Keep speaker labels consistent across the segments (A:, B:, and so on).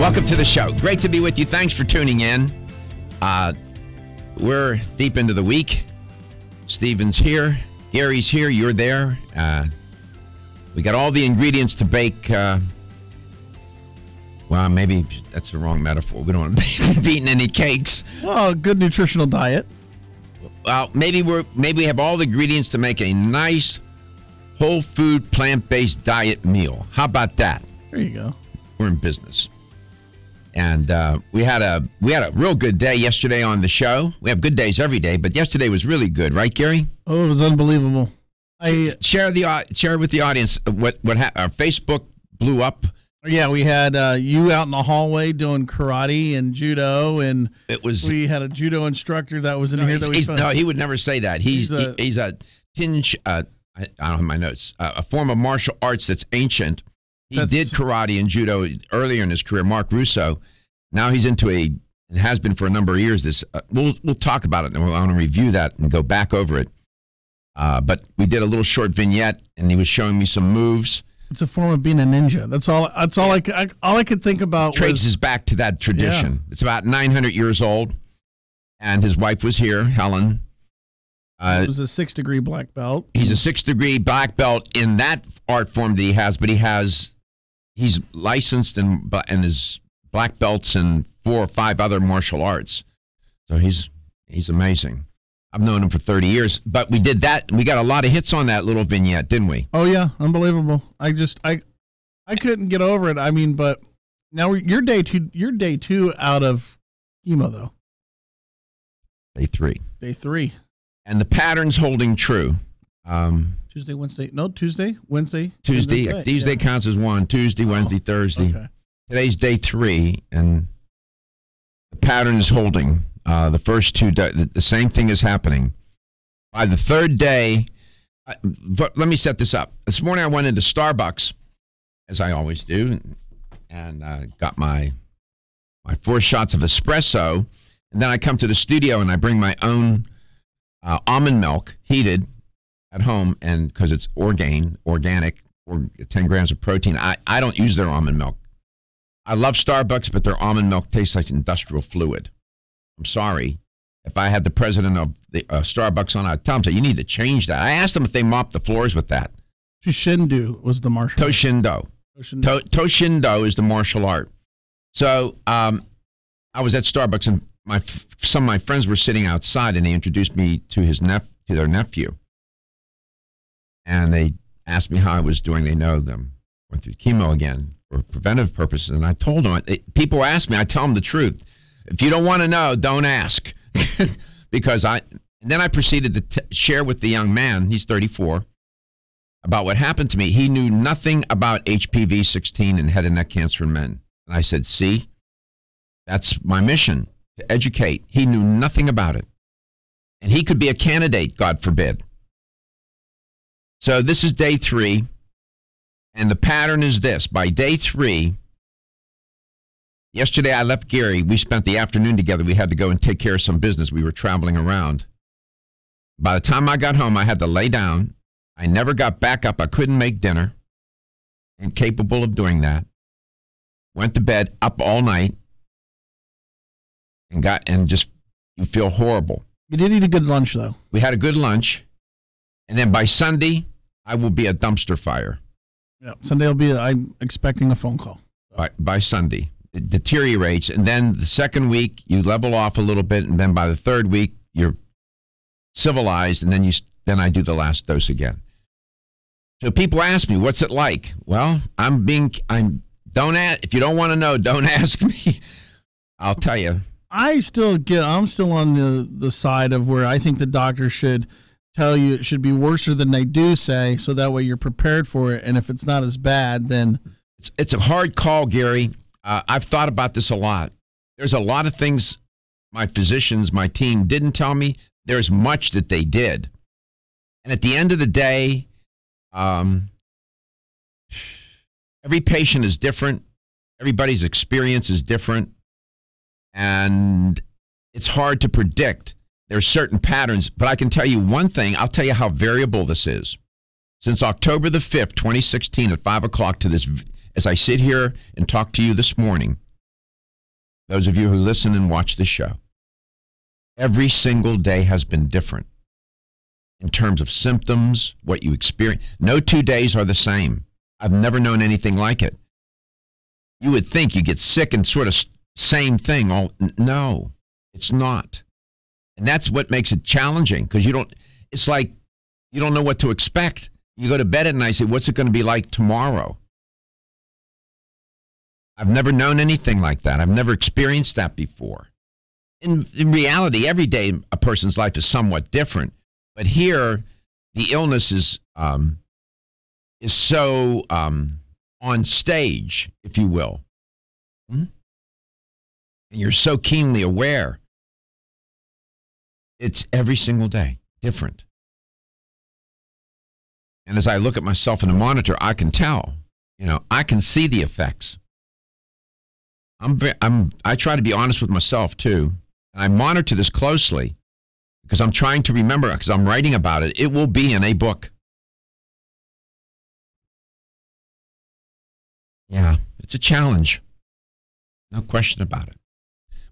A: Welcome to the show. Great to be with you. Thanks for tuning in. We're deep into the week. Steven's here. Gary's here. You're there. We got all the ingredients to bake. Well, maybe that's the wrong metaphor. We don't want to be eating any cakes.
B: Well, a good nutritional diet.
A: Well, maybe we have all the ingredients to make a nice, whole food, plant-based diet meal. How about that?
B: There you go.
A: We're in business. And we had a real good day yesterday on the show. We have good days every day, but yesterday was really good, right, Gary?
B: Oh, it was unbelievable.
A: Share with the audience what our Facebook blew up.
B: Yeah, we had you out in the hallway doing karate and judo, and we had a judo instructor that was in here.
A: No, he would never say that. He's a tinge. I don't have my notes. A form of martial arts that's ancient. He did karate and judo earlier in his career. Mark Russo. Now he's into and has been for a number of years. This we'll talk about it, and we'll want to review that and go back over it. But we did a little short vignette, and he was showing me some moves.
B: It's a form of being a ninja. That's all. All I could think about.
A: Traces back to that tradition. Yeah. It's about 900 years old, and his wife was here, Helen.
B: It was a 6-degree black belt.
A: He's a 6-degree black belt in that art form that he has, but he's licensed and his black belts in 4 or 5 other martial arts. So he's amazing. I've known him for 30 years, but we did that. And we got a lot of hits on that little vignette, didn't we?
B: Oh yeah, unbelievable. I couldn't get over it. I mean, but now you're day 2 out of chemo though.
A: Day 3.
B: Day 3.
A: And the pattern's holding true.
B: Tuesday, Wednesday. No, Tuesday, Wednesday.
A: Tuesday counts as 1. Tuesday, Wednesday, Thursday. Okay. Today's day 3, and the pattern is holding. The first 2 days, the same thing is happening. By the 3rd day, let me set this up. This morning I went into Starbucks, as I always do, and got my 4 shots of espresso, and then I come to the studio and I bring my own almond milk, heated, at home, and because it's organic, or 10 grams of protein. I don't use their almond milk. I love Starbucks, but their almond milk tastes like industrial fluid. I'm sorry. If I had the president of the Starbucks on, I'd tell him, you need to change that. I asked them if they mopped the floors with that.
B: Toshindo was the martial art.
A: Toshindo is the martial art. So I was at Starbucks, and some of my friends were sitting outside, and they introduced me to their nephew. And they asked me how I was doing. They know them. Went through chemo again for preventive purposes. And I told them, people ask me, I tell them the truth. If you don't want to know, don't ask. Because then I proceeded to share with the young man, he's 34, about what happened to me. He knew nothing about HPV-16 and head and neck cancer in men. And I said, see, that's my mission, to educate. He knew nothing about it. And he could be a candidate, God forbid. So this is day 3, and the pattern is this. By day 3, yesterday I left Gary. We spent the afternoon together. We had to go and take care of some business. We were traveling around. By the time I got home, I had to lay down. I never got back up. I couldn't make dinner. Incapable of doing that. Went to bed, up all night, and just, you feel horrible.
B: You did eat a good lunch, though.
A: We had a good lunch. And then by Sunday, I will be a dumpster fire.
B: Yeah, Sunday I'm expecting a phone call.
A: By Sunday. It deteriorates. And then the second week, you level off a little bit. And then by the 3rd week, you're civilized. And then I do the last dose again. So people ask me, what's it like? Well, if you don't want to know, don't ask me. I'll tell you.
B: I'm still on the side of where I think the doctor should tell you it should be worse than they do say, so that way you're prepared for it. And if it's not as bad, then
A: it's a hard call, Gary. I've thought about this a lot. There's a lot of things my physicians, my team didn't tell me. There's much that they did. And at the end of the day, every patient is different. Everybody's experience is different. And it's hard to predict. There's certain patterns, but I can tell you one thing. I'll tell you how variable this is. Since October the 5th, 2016 at 5 o'clock to this, as I sit here and talk to you this morning, those of you who listen and watch the show, every single day has been different in terms of symptoms, what you experience. No 2 days are the same. I've never known anything like it. You would think you get sick and sort of same thing. No, it's not. And that's what makes it challenging, because it's like you don't know what to expect. You go to bed at night and say, what's it going to be like tomorrow? I've never known anything like that. I've never experienced that before. In reality, every day a person's life is somewhat different. But here, the illness is so on stage, if you will. And you're so keenly aware. It's every single day different. And as I look at myself in the monitor, I can tell, I can see the effects. I try to be honest with myself too. And I monitor this closely because I'm trying to remember, because I'm writing about it. It will be in a book. Yeah, it's a challenge. No question about it.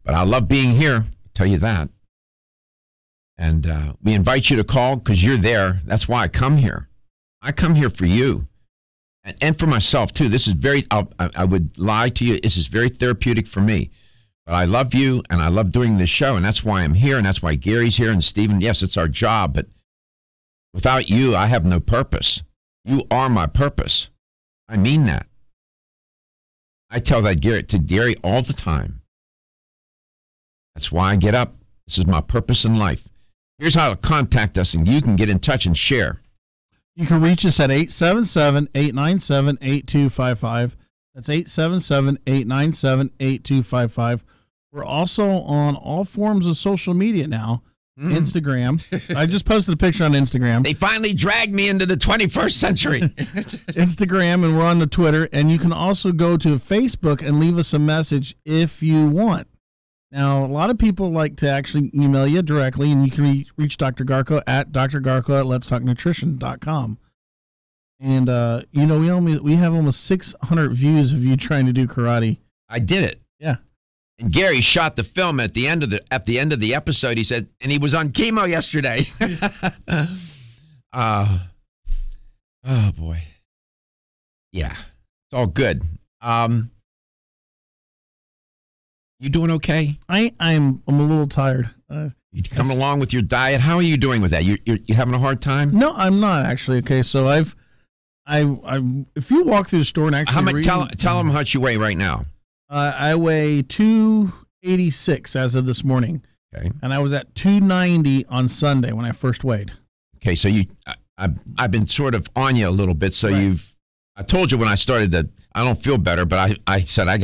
A: But I love being here, I'll tell you that. And we invite you to call because you're there. That's why I come here. I come here for you and for myself, too. This is I would lie to you. This is very therapeutic for me. But I love you, and I love doing this show, and that's why I'm here, and that's why Gary's here, and Stephen. Yes, it's our job, but without you, I have no purpose. You are my purpose. I mean that. I tell that to Gary all the time. That's why I get up. This is my purpose in life. Here's how to contact us, and you can get in touch and share.
B: You can reach us at 877-897-8255. That's 877-897-8255. We're also on all forms of social media now. Instagram. I just posted a picture on Instagram.
A: They finally dragged me into the 21st century.
B: Instagram, and we're on the Twitter. And you can also go to Facebook and leave us a message if you want. Now, a lot of people like to actually email you directly, and you can reach Dr. Garko at drgarko@letstalknutrition.com. And, we have almost 600 views of you trying to do karate.
A: I did it.
B: Yeah.
A: And Gary shot the film at the end of the episode. He said, and he was on chemo yesterday. Oh, boy. Yeah, it's all good. You doing okay?
B: I'm a little tired.
A: You coming along with your diet? How are you doing with that? You having a hard time?
B: No, I'm not actually. Okay, so if you walk through the store and actually
A: tell them how much you weigh right now.
B: I weigh 286 as of this morning.
A: Okay, and
B: I was at 290 on Sunday when I first weighed.
A: Okay, so I've been sort of on you a little bit. So right. I told you when I started that I don't feel better, but I said I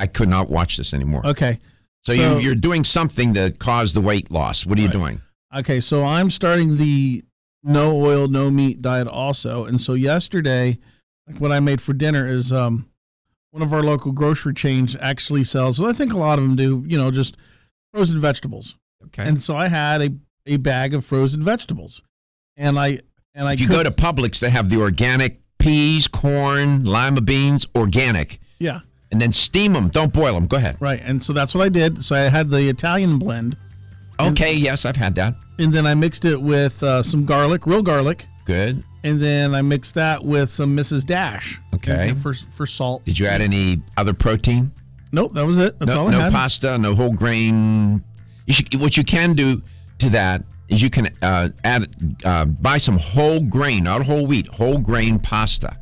A: could not watch this anymore.
B: Okay.
A: So you're doing something to cause the weight loss. What are you doing?
B: Okay, so I'm starting the no oil, no meat diet also. And so yesterday, like what I made for dinner is one of our local grocery chains actually sells, and I think a lot of them do, just frozen vegetables.
A: Okay.
B: And so I had a bag of frozen vegetables. If you
A: go to Publix, they have the organic peas, corn, lima beans, organic.
B: Yeah.
A: And then steam them. Don't boil them. Go ahead.
B: Right. And so that's what I did. So I had the Italian blend.
A: Okay. Yes, I've had that.
B: And then I mixed it with some garlic, real garlic.
A: Good.
B: And then I mixed that with some Mrs. Dash.
A: Okay.
B: For salt.
A: Did you add any other protein?
B: Nope. That was it. That's all I had.
A: No pasta, no whole grain. What you can do to that is you can buy some whole grain, not whole wheat, whole grain pasta.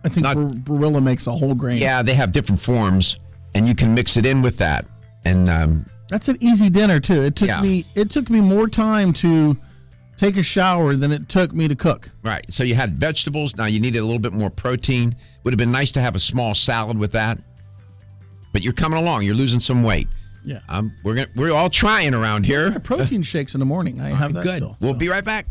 B: I think Barilla makes a whole grain.
A: Yeah, they have different forms, and you can mix it in with that. And
B: that's an easy dinner too. It took me more time to take a shower than it took me to cook.
A: Right. So you had vegetables. Now you needed a little bit more protein. Would have been nice to have a small salad with that. But you're coming along. You're losing some weight.
B: Yeah.
A: We're all trying around here.
B: Yeah, protein shakes in the morning. I have that
A: good.
B: still.
A: We'll be right back.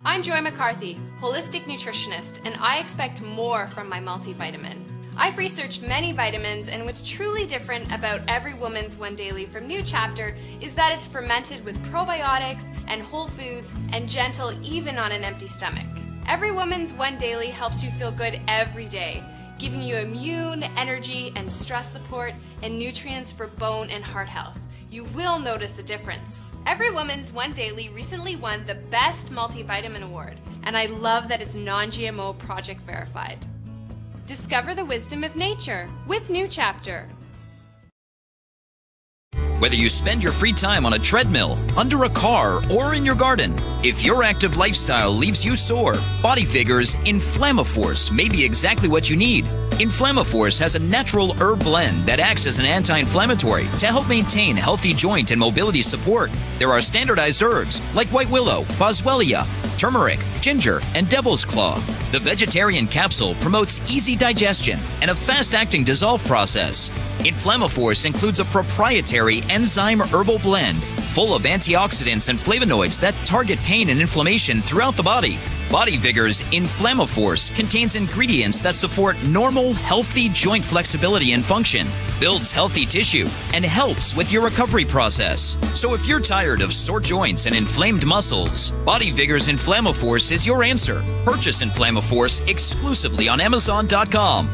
C: I'm Joy McCarthy, holistic nutritionist, and I expect more from my multivitamin. I've researched many vitamins, and what's truly different about Every Woman's One Daily from New Chapter is that it's fermented with probiotics and whole foods and gentle even on an empty stomach. Every Woman's One Daily helps you feel good every day, giving you immune, energy, and stress support, and nutrients for bone and heart health. You will notice a difference. Every Woman's One Daily recently won the Best Multivitamin Award, and I love that it's non-GMO project verified. Discover the wisdom of nature with New Chapter.
D: Whether you spend your free time on a treadmill, under a car, or in your garden, if your active lifestyle leaves you sore, Body Vigor's Inflammaforce may be exactly what you need. Inflammaforce has a natural herb blend that acts as an anti-inflammatory to help maintain healthy joint and mobility support. There are standardized herbs like white willow, boswellia, turmeric, ginger, and devil's claw. The vegetarian capsule promotes easy digestion and a fast-acting dissolve process. Inflammaforce includes a proprietary enzyme herbal blend full of antioxidants and flavonoids that target pain and inflammation throughout the body. Body Vigor's Inflammaforce contains ingredients that support normal, healthy joint flexibility and function, builds healthy tissue, and helps with your recovery process. So if you're tired of sore joints and inflamed muscles, Body Vigor's Inflammaforce is your answer. Purchase Inflammaforce exclusively on Amazon.com.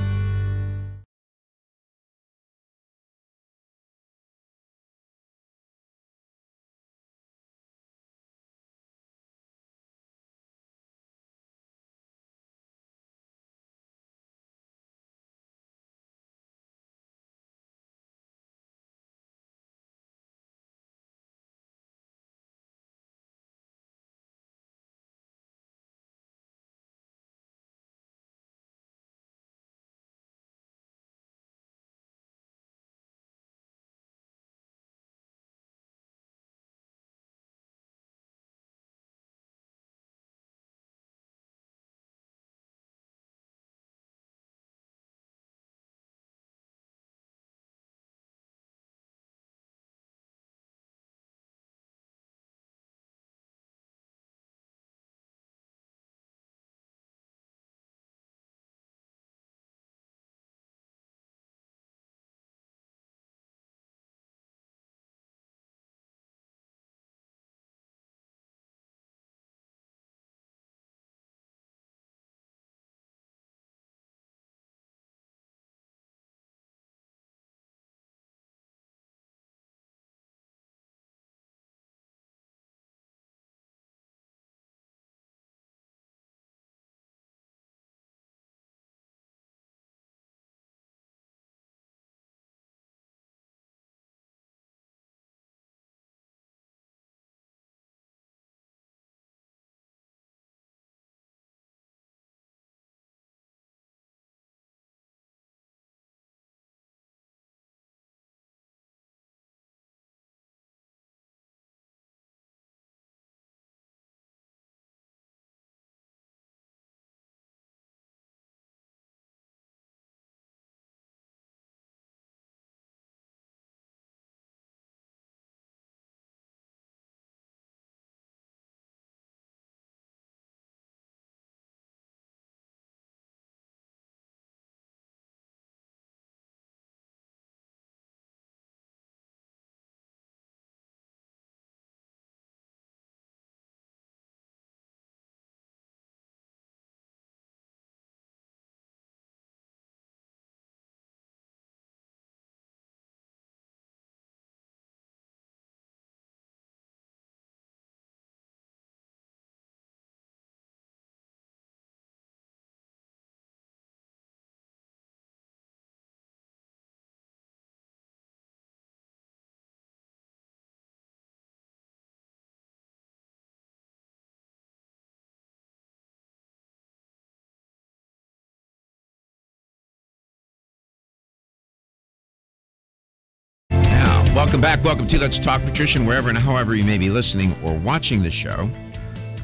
A: Welcome back. Welcome to Let's Talk Nutrition, wherever and however you may be listening or watching the show,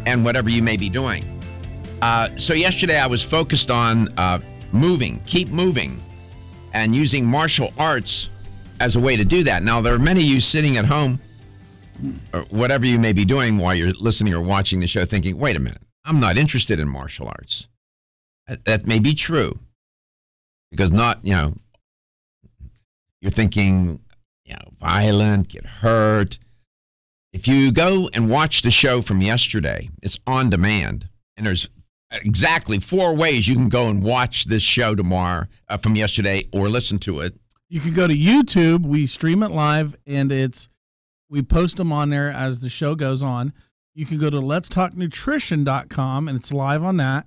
A: and whatever you may be doing. So yesterday I was focused on moving, keep moving, and using martial arts as a way to do that. Now, there are many of you sitting at home, or whatever you may be doing while you're listening or watching the show, thinking, wait a minute, I'm not interested in martial arts. That may be true, because you're thinking, violent, get hurt. If you go and watch the show from yesterday, it's on demand, and there's exactly 4 ways you can go and watch this show tomorrow from yesterday or listen to it.
B: You can go to YouTube. We stream it live, and we post them on there as the show goes on. You can go to letstalknutrition.com, and it's live on that.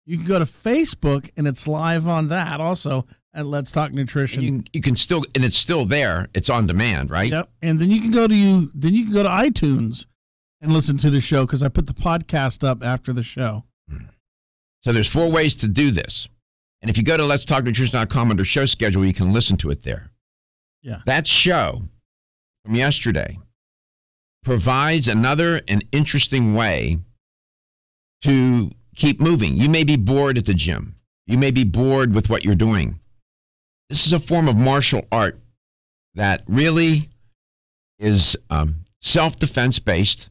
B: You can go to Facebook, and it's live on that also at Let's Talk Nutrition.
A: You can still, and it's still there. It's on demand, right?
B: Yep. And then you can go to iTunes and listen to the show because I put the podcast up after the show.
A: So there's 4 ways to do this. And if you go to letstalknutrition.com under show schedule, you can listen to it there.
B: Yeah.
A: That show from yesterday provides another and interesting way to keep moving. You may be bored at the gym. You may be bored with what you're doing. This is a form of martial art that really is self-defense based.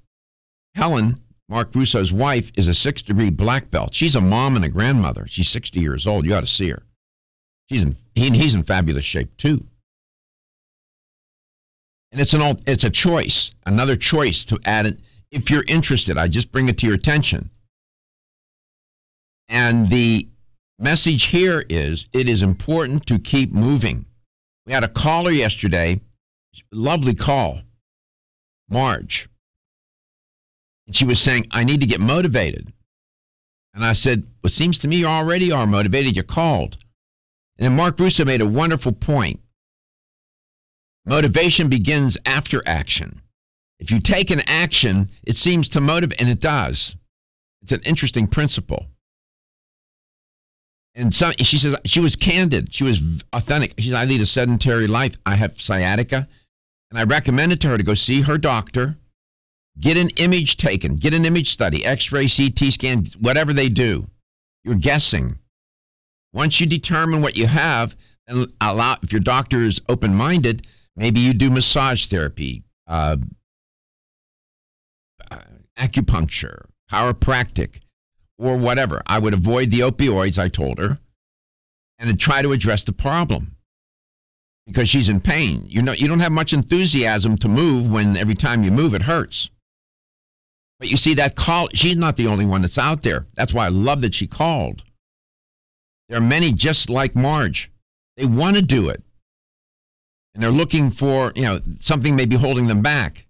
A: Helen, Mark Russo's wife, is a 6th-degree black belt. She's a mom and a grandmother. She's 60 years old. You ought to see her. He's in fabulous shape too. And it's a choice, another choice to add it. If you're interested, I just bring it to your attention. And the message here is it is important to keep moving. We had a caller yesterday, lovely call, Marge. And she was saying, I need to get motivated. And I said, well, it seems to me you already are motivated. You called. And then Mark Russo made a wonderful point. Motivation begins after action. If you take an action, it seems to motivate, and it does. It's an interesting principle. And she says, she was candid. She was authentic. She said, I lead a sedentary life. I have sciatica. And I recommended to her to go see her doctor, get an image taken, get an image study, X-ray, CT scan, whatever they do. You're guessing. Once you determine what you have, and if your doctor is open-minded, maybe you do massage therapy, acupuncture, chiropractic, or whatever. I would avoid the opioids, I told her, and try to address the problem because she's in pain. You don't have much enthusiasm to move when every time you move, it hurts. But you see that call, she's not the only one that's out there. That's why I love that she called. There are many just like Marge. They want to do it. And they're looking for, something may be holding them back.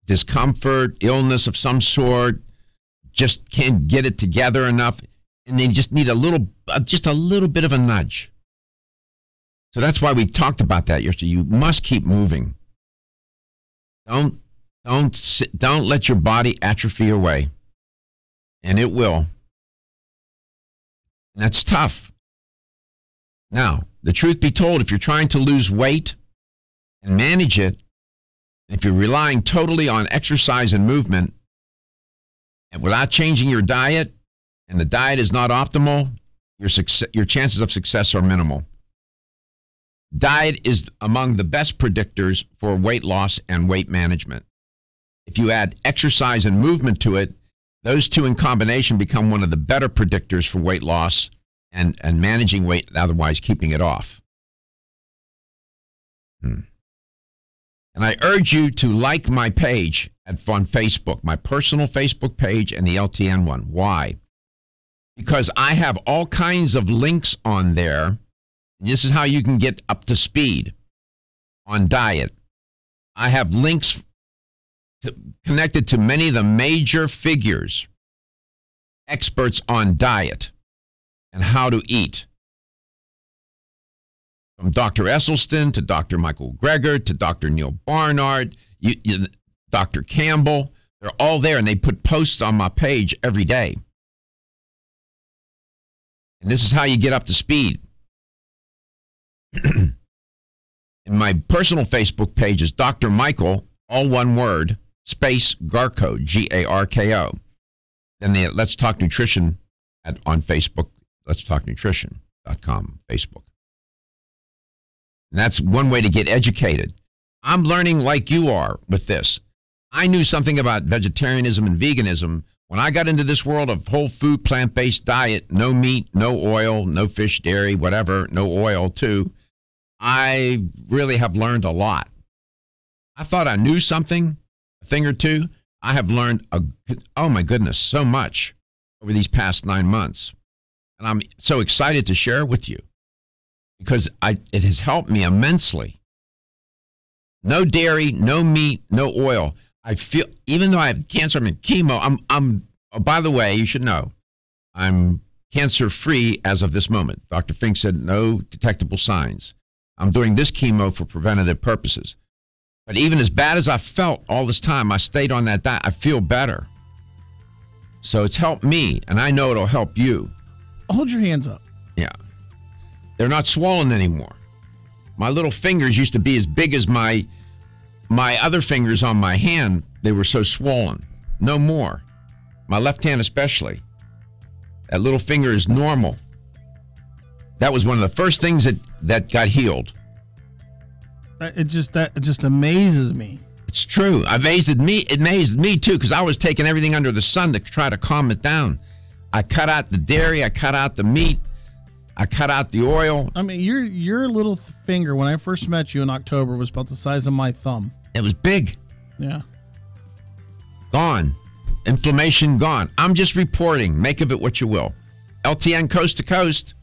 A: Discomfort, illness of some sort, just can't get it together enough, and they just need just a little bit of a nudge. So that's why we talked about that yesterday. You must keep moving. Don't let your body atrophy away, and it will. And that's tough. Now, the truth be told, if you're trying to lose weight and manage it, if you're relying totally on exercise and movement, and without changing your diet, and the diet is not optimal, your chances of success are minimal. Diet is among the best predictors for weight loss and weight management. If you add exercise and movement to it, those two in combination become one of the better predictors for weight loss and managing weight and otherwise keeping it off. And I urge you to like my page on Facebook, my personal Facebook page and the LTN one. Why? Because I have all kinds of links on there. This is how you can get up to speed on diet. I have links connected to many of the major figures, experts on diet and how to eat. From Dr. Esselstyn to Dr. Michael Greger to Dr. Neil Barnard, Dr. Campbell, they're all there, and they put posts on my page every day. And this is how you get up to speed. And my personal Facebook page is Dr. Michael, all one word, space Garko, Garko. Then the Let's Talk Nutrition on Facebook, letstalknutrition.com, Facebook. And that's one way to get educated. I'm learning like you are with this. I knew something about vegetarianism and veganism when I got into this world of whole food, plant-based diet, no meat, no oil, no fish, dairy, whatever, no oil too. I really have learned a lot. I thought I knew something, a thing or two. I have learned, oh my goodness, so much. over these past 9 months. And I'm so excited to share it with you because it has helped me immensely. No dairy, no meat, no oil. I feel, even though I have cancer, I'm in chemo. Oh, by the way, you should know, I'm cancer-free as of this moment. Dr. Fink said no detectable signs. I'm doing this chemo for preventative purposes. But even as bad as I felt all this time, I stayed on that diet. I feel better. So it's helped me, and I know it'll help you.
B: Hold your hands up.
A: Yeah. They're not swollen anymore. My little fingers used to be as big as my other fingers on my hand. They were so swollen. No more. My left hand especially. That little finger is normal. That was one of the first things that got healed.
B: It just amazes me.
A: It's true. It amazed me too, because I was taking everything under the sun to try to calm it down. I cut out the dairy, I cut out the meat, I cut out the oil.
B: I mean, your little finger when I first met you in October was about the size of my thumb.
A: It was big.
B: Yeah.
A: Gone. Inflammation gone. I'm just reporting. Make of it what you will. LTN coast to coast.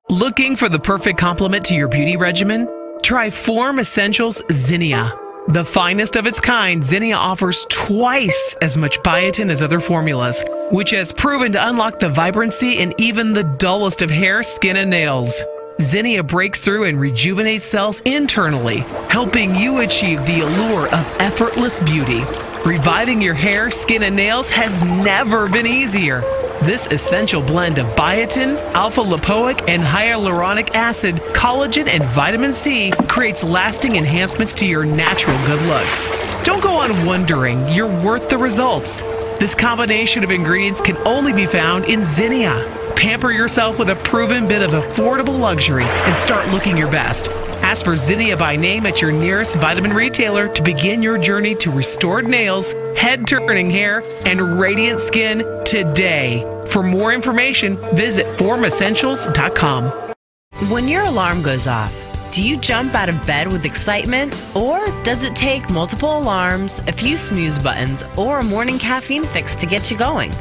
E: Looking for the perfect complement to your beauty regimen? Try Form Essentials Zinnia. The finest of its kind, Zinnia offers twice as much biotin as other formulas, which has proven to unlock the vibrancy in even the dullest of hair, skin, and nails. Zinnia breaks through and rejuvenates cells internally, helping you achieve the allure of effortless beauty. Reviving your hair, skin, and nails has never been easier. This essential blend of biotin, alpha-lipoic, and hyaluronic acid, collagen, and vitamin C creates lasting enhancements to your natural good looks. Don't go on wondering. You're worth the results. This combination of ingredients can only be found in Zinnia. Pamper yourself with a proven bit of affordable luxury and start looking your best. Ask for Zinnia by name at your nearest vitamin retailer to begin your journey to restored nails, head-turning hair, and radiant skin today. For more information, visit formessentials.com.
F: When your alarm goes off, do you jump out of bed with excitement? Or does it take multiple alarms, a few snooze buttons, or a morning caffeine fix to get you going?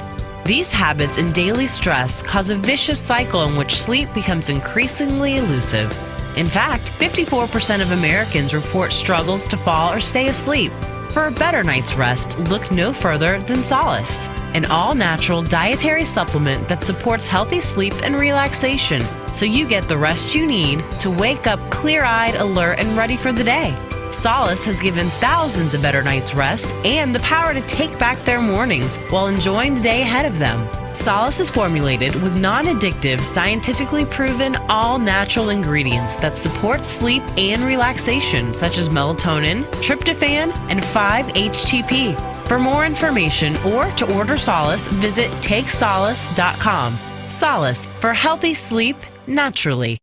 F: These habits and daily stress cause a vicious cycle in which sleep becomes increasingly elusive. In fact, 54% of Americans report struggles to fall or stay asleep. For a better night's rest, look no further than Solace, an all-natural dietary supplement that supports healthy sleep and relaxation, so you get the rest you need to wake up clear-eyed, alert, and ready for the day. Solace has given thousands a better night's rest and the power to take back their mornings while enjoying the day ahead of them. Solace is formulated with non-addictive, scientifically proven, all-natural ingredients that support sleep and relaxation, such as melatonin, tryptophan, and 5-HTP. For more information or to order Solace, visit takesolace.com. Solace for healthy sleep naturally.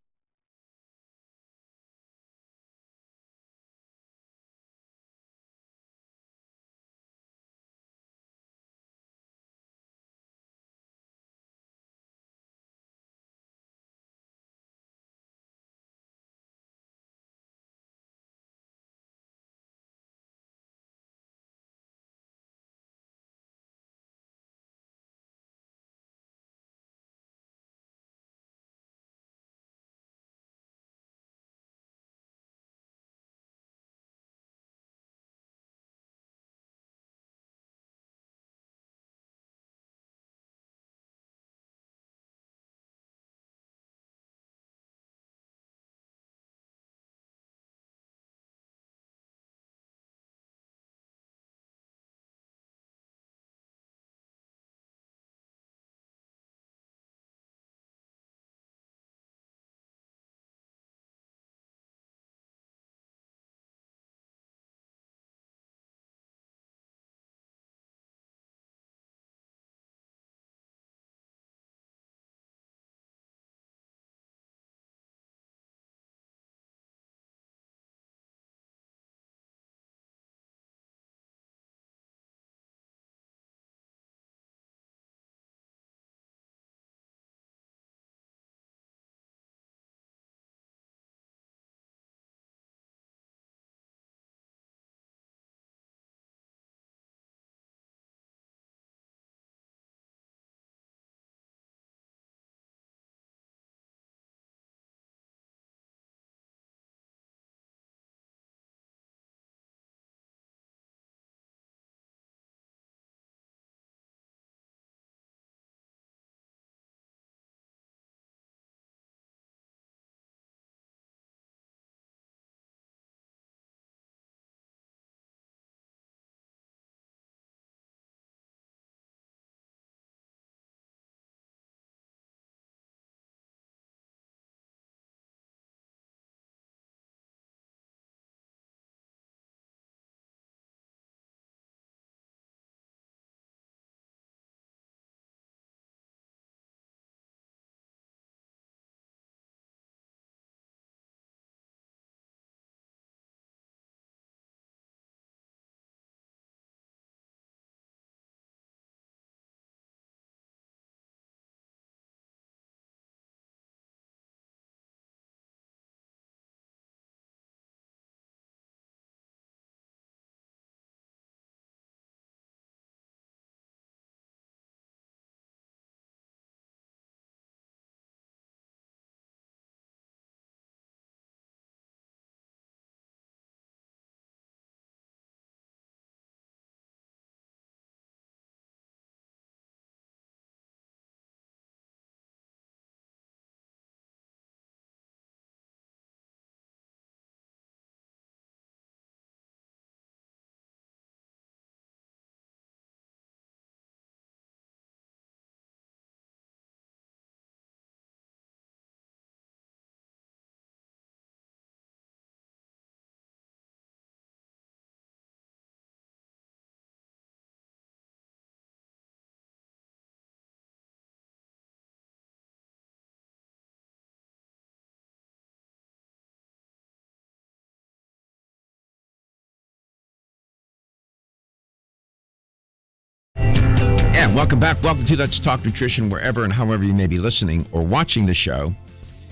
A: And welcome back. Welcome to Let's Talk Nutrition, wherever and however you may be listening or watching the show,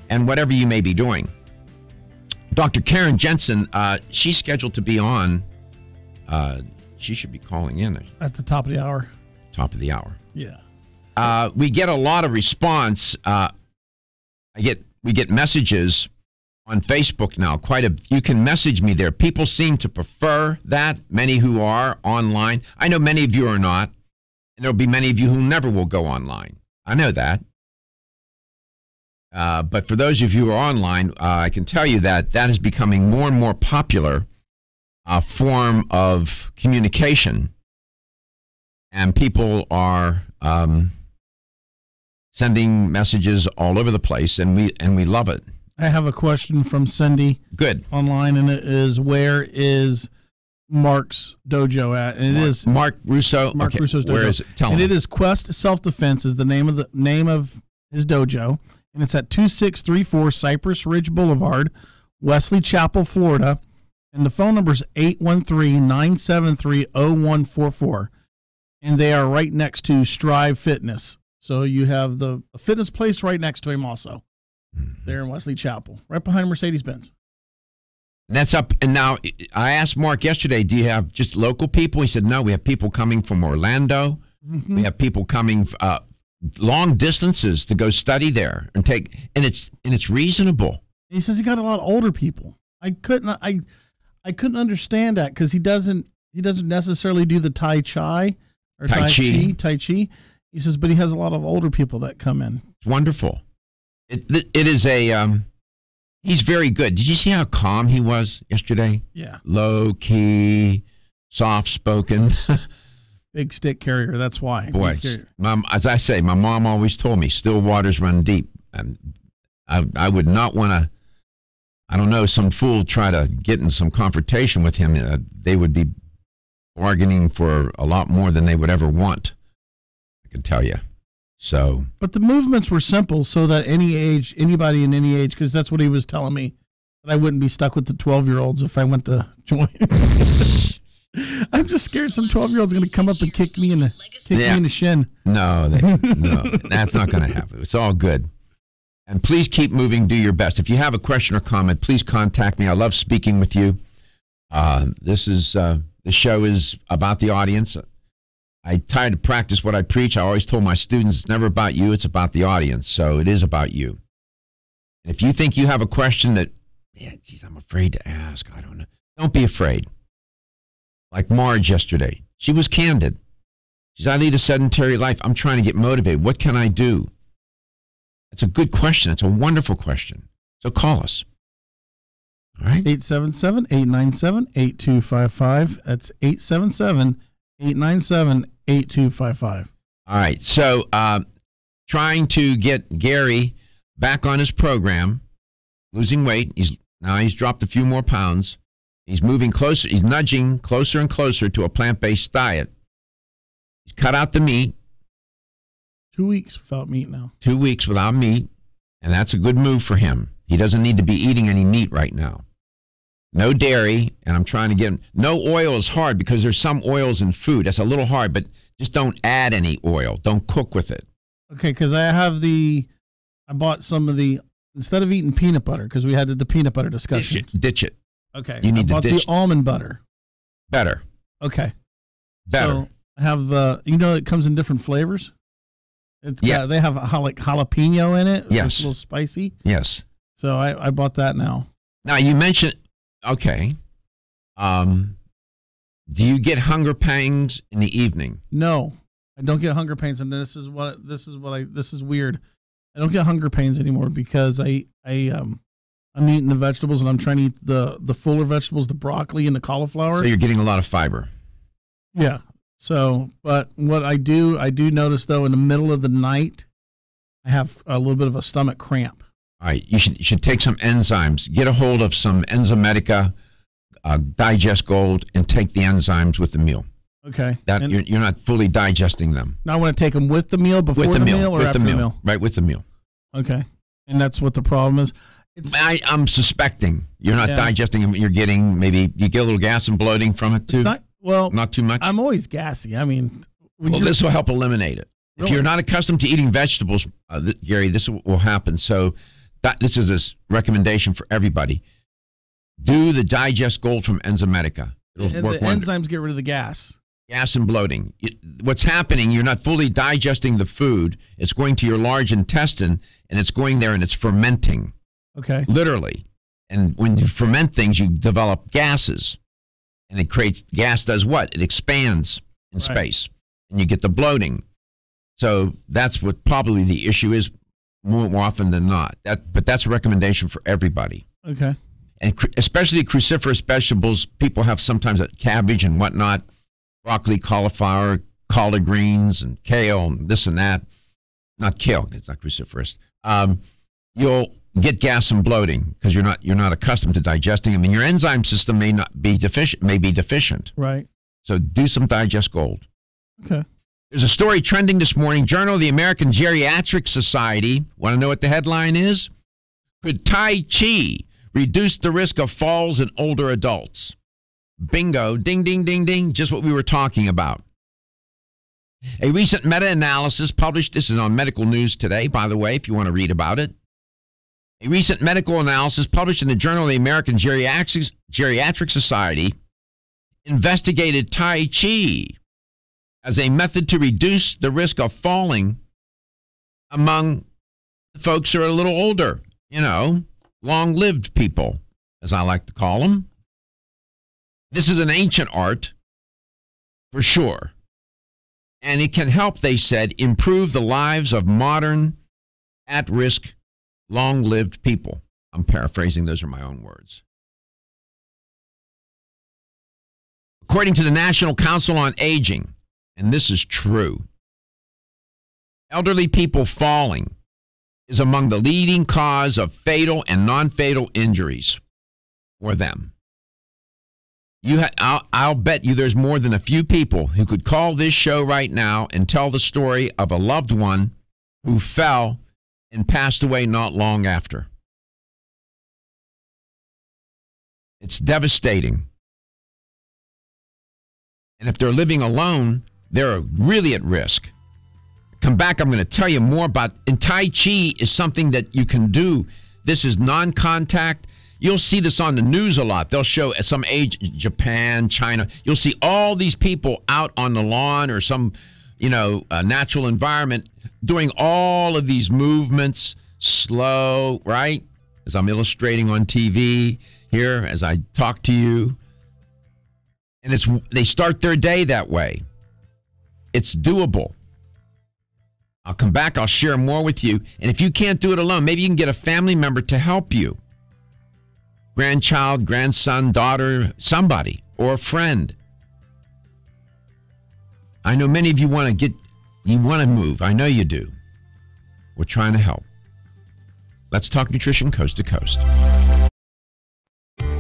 A: and whatever you may be doing. Dr. Karen Jensen, she's scheduled to be on. She should be calling in
B: at the top of the hour.
A: Top of the hour.
B: Yeah.
A: We get a lot of response. We get messages on Facebook now. You can message me there. People seem to prefer that. Many who are online. I know many of you are not. And there'll be many of you who never will go online. I know that. But for those of you who are online, I can tell you that is becoming more and more popular form of communication. And people are sending messages all over the place, and we love it.
B: I have a question from Cindy.
A: Good.
B: Online, and it is, where is Mark's dojo at? And it is
A: Mark Russo.
B: Mark Russo's dojo.
A: Where is it? Tell
B: and
A: him.
B: it is Quest Self Defense is the name of his dojo, and it's at 2634 Cypress Ridge Boulevard, Wesley Chapel, Florida. And the phone number is 813-973-0144. And they are right next to Strive Fitness. So you have the fitness place right next to him also. There in Wesley Chapel, right behind Mercedes-Benz.
A: That's up. And now I asked Mark yesterday, do you have just local people? He said, no, we have people coming from Orlando. Mm-hmm. We have people coming long distances to go study there and it's reasonable.
B: He says he got a lot of older people. I couldn't understand that because he doesn't necessarily do the Tai Chi or Tai Chi. He says, but he has a lot of older people that come in.
A: It's wonderful. It is he's very good. Did you see how calm he was yesterday?
B: Yeah.
A: Low key, soft spoken.
B: Big stick carrier. That's why.
A: Boy, as I say, my mom always told me, still waters run deep. And I would not want to, I don't know, some fool try to get in some confrontation with him. They would be bargaining for a lot more than they would ever want. I can tell you. So,
B: but the movements were simple, so that anybody in any age, because that's what he was telling me, that I wouldn't be stuck with the 12-year-olds if I went to join. I'm just scared some 12-year-old's going to come up and kick me in the shin.
A: No, that's not going to happen. It's all good. And please keep moving. Do your best. If you have a question or comment, please contact me. I love speaking with you. The show is about the audience. I try to practice what I preach. I always told my students, it's never about you, it's about the audience. So it is about you. And if you think you have a question that, I'm afraid to ask, I don't know. Don't be afraid. Like Marge yesterday. She was candid. She said, I lead a sedentary life. I'm trying to get motivated. What can I do? That's a good question. It's a wonderful question. So call us. All right?
B: 877-897-8255. That's 877-897-8255.
A: All right. So trying to get Gary back on his program, losing weight. He's dropped a few more pounds. He's moving closer. He's nudging closer and closer to a plant-based diet. He's cut out the meat.
B: 2 weeks without meat now.
A: 2 weeks without meat, and that's a good move for him. He doesn't need to be eating any meat right now. No dairy, and I'm trying to get him. No oil is hard because there's some oils in food. That's a little hard, but just don't add any oil. Don't cook with it.
B: Okay, because I bought some of the, instead of eating peanut butter, because we had the peanut butter discussion.
A: Ditch it.
B: Okay.
A: You need
B: I bought
A: to ditch
B: the almond butter.
A: Better.
B: Okay.
A: Better.
B: So I have, it comes in different flavors. They have like jalapeno in it.
A: Yes.
B: It's a little spicy.
A: Yes.
B: So I bought that now.
A: Now you mentioned, okay. Do you get hunger pangs in the evening?
B: No, I don't get hunger pains, and this is weird. I don't get hunger pains anymore because I'm eating the vegetables, and I'm trying to eat the fuller vegetables, the broccoli and the cauliflower.
A: So you're getting a lot of fiber.
B: Yeah. So, but what I do notice though, in the middle of the night, I have a little bit of a stomach cramp.
A: All right, you should take some enzymes. Get a hold of some Enzymatica, Digest Gold, and take the enzymes with the meal.
B: Okay.
A: You're not fully digesting them.
B: Now I want to take them with the meal, before the meal, or after the meal?
A: Right, with the meal.
B: Okay. And that's what the problem is.
A: I'm suspecting you're not digesting them. You're getting, maybe you get a little gas and bloating from it too.
B: Not too much.
A: I'm
B: always gassy. I mean,
A: Well, this will help eliminate it.
B: Really?
A: If you're not accustomed to eating vegetables, Gary, this will happen. So this is a recommendation for everybody. Do the Digest Gold from Enzymedica. It'll
B: And
A: work
B: the
A: wonders.
B: enzymes get rid of the gas.
A: Gas and bloating. What's happening, you're not fully digesting the food. It's going to your large intestine, and it's going there and it's fermenting.
B: Okay.
A: Literally. And when you ferment things, you develop gases. And it creates, gas does what? It expands in space. And you get the bloating. So that's what probably the issue is more often than not. But that's a recommendation for everybody.
B: Okay.
A: And especially cruciferous vegetables, people have sometimes cabbage and whatnot, broccoli, cauliflower, collard greens, and kale, and this and that. Not kale, it's not cruciferous. You'll get gas and bloating because you're not accustomed to digesting them, and your enzyme system may be deficient.
B: Right.
A: So do some Digest Gold.
B: Okay.
A: There's a story trending this morning. Journal of the American Geriatric Society. Want to know what the headline is? Could Tai Chi reduce the risk of falls in older adults? Bingo. Ding, ding, ding, ding. Just what we were talking about. A recent meta-analysis published, this is on Medical News Today, by the way, if you want to read about it. A recent medical analysis published in the Journal of the American Geriatric Society investigated Tai Chi as a method to reduce the risk of falling among folks who are a little older, long-lived people, as I like to call them. This is an ancient art, for sure. And it can help, they said, improve the lives of modern, at-risk, long-lived people. I'm paraphrasing, those are my own words. According to the National Council on Aging, and this is true, elderly people falling is among the leading cause of fatal and non-fatal injuries for them. I'll bet you there's more than a few people who could call this show right now and tell the story of a loved one who fell and passed away not long after. It's devastating. And if they're living alone, they're really at risk. Come back, I'm going to tell you more about, and Tai Chi is something that you can do. This is non-contact. You'll see this on the news a lot. They'll show at some age, Japan, China. You'll see all these people out on the lawn or some, natural environment doing all of these movements, slow, right? As I'm illustrating on TV here, as I talk to you. And they start their day that way. It's doable. I'll come back. I'll share more with you. And if you can't do it alone, maybe you can get a family member to help you. Grandchild, grandson, daughter, somebody, or a friend. I know many of you want to move. I know you do. We're trying to help. Let's talk nutrition coast to coast.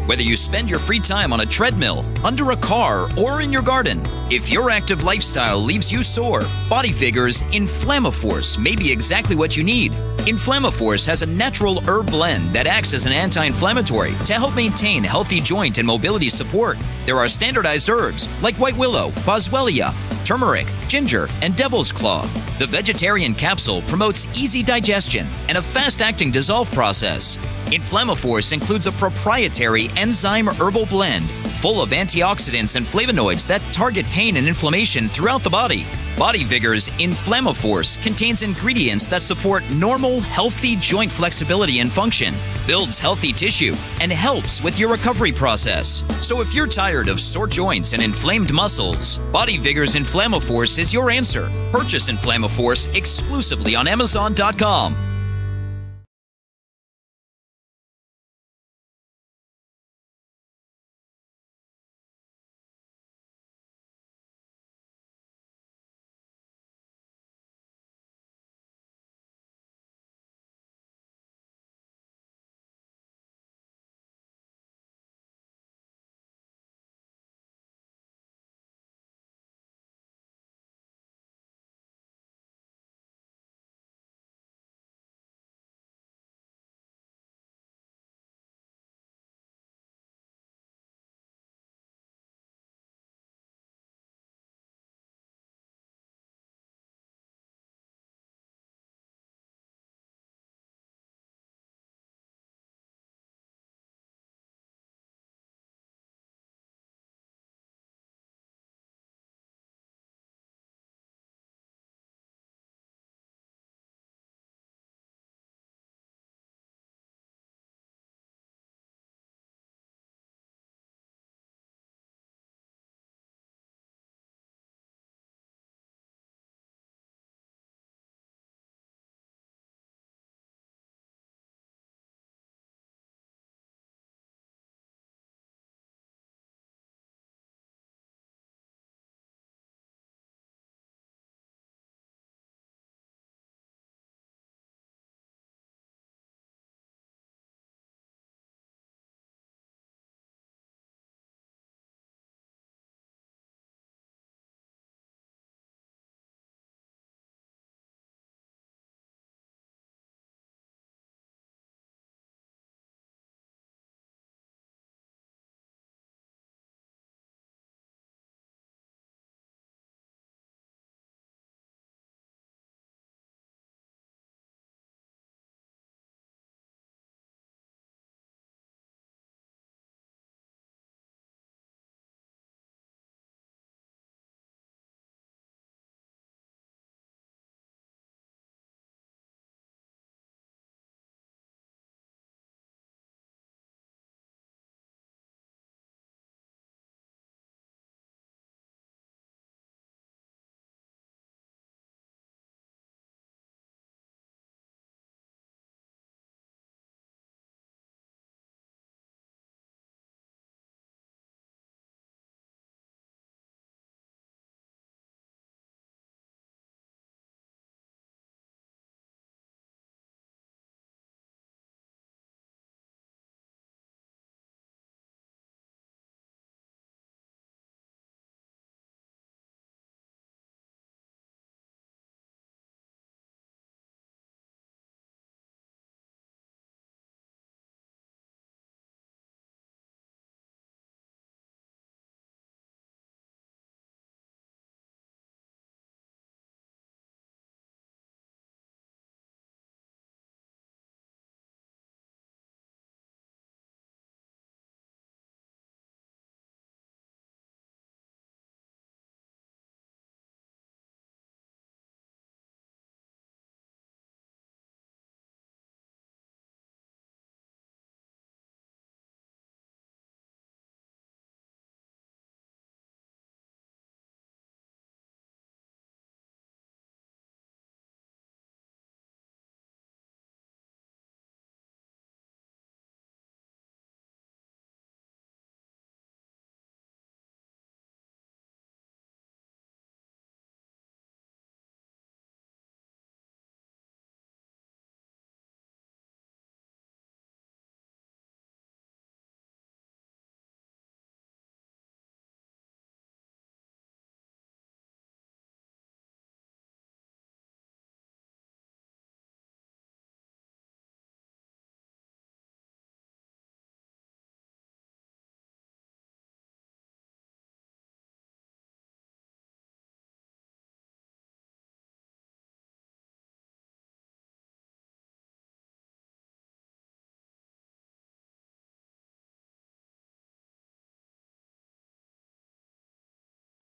D: Whether you spend your free time on a treadmill, under a car, or in your garden, if your active lifestyle leaves you sore, Body Figures Inflammaforce may be exactly what you need. Inflammaforce has a natural herb blend that acts as an anti-inflammatory to help maintain healthy joint and mobility support. There are standardized herbs like white willow, boswellia, turmeric, ginger, and devil's claw. The vegetarian capsule promotes easy digestion and a fast-acting dissolve process. Inflammaforce includes a proprietary enzyme herbal blend full of antioxidants and flavonoids that target pain and inflammation throughout the body. Body Vigor's Inflammaforce contains ingredients that support normal, healthy joint flexibility and function, builds healthy tissue, and helps with your recovery process. So if you're tired of sore joints and inflamed muscles, Body Vigor's Inflammaforce is your answer. Purchase Inflammaforce exclusively on Amazon.com.